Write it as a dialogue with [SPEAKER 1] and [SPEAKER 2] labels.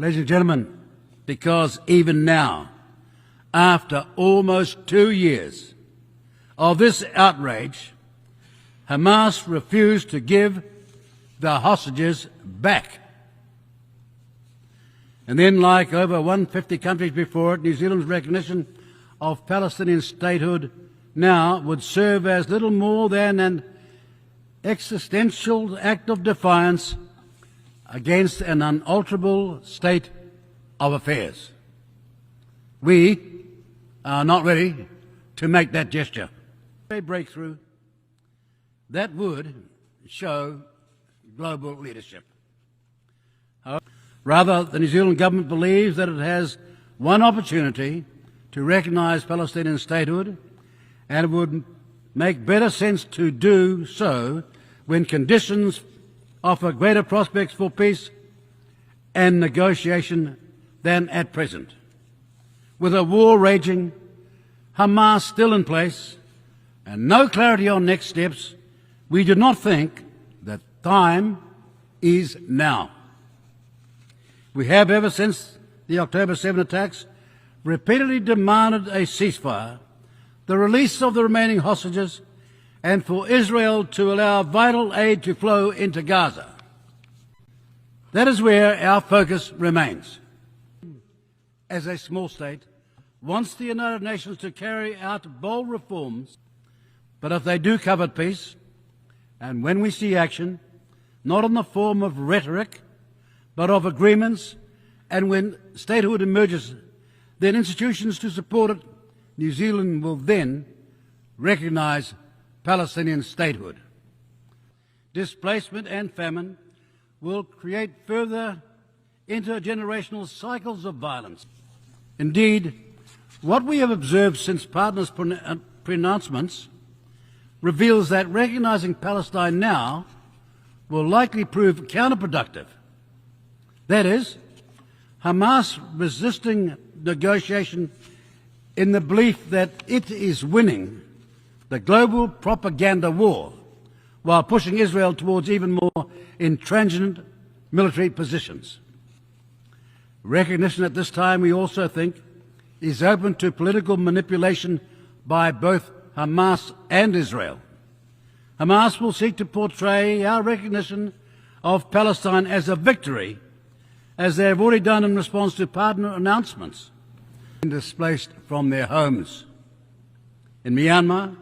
[SPEAKER 1] Ladies and gentlemen, because even now, after almost 2 years of this outrage, Hamas refused to give the hostages back. And then, like over 150 countries before it, New Zealand's recognition of Palestinian statehood now would serve as little more than an existential act of defiance against an unalterable state of affairs. We are not ready to make that gesture. A breakthrough that would show global leadership. Rather, the New Zealand government believes that it has one opportunity to recognise Palestinian statehood, and it would make better sense to do so when conditions offer greater prospects for peace and negotiation than at present. With a war raging, Hamas still in place, and no clarity on next steps, we do not think that time is now. We have, ever since the October 7 attacks, repeatedly demanded a ceasefire, the release of the remaining hostages, and for Israel to allow vital aid to flow into Gaza. That is where our focus remains. As a small state, wants the United Nations to carry out bold reforms, but if they do covet peace, and when we see action, not in the form of rhetoric, but of agreements, and when statehood emerges, then institutions to support it, New Zealand will then recognise Palestinian statehood. Displacement and famine will create further intergenerational cycles of violence. Indeed, what we have observed since partners' pronouncements reveals that recognising Palestine now will likely prove counterproductive. That is, Hamas resisting negotiation in the belief that it is winning the global propaganda war while pushing Israel towards even more intransigent military positions. Recognition at this time, we also think, is open to political manipulation by both Hamas and Israel. Hamas will seek to portray our recognition of Palestine as a victory, as they have already done in response to partner announcements, and displaced from their homes. In Myanmar,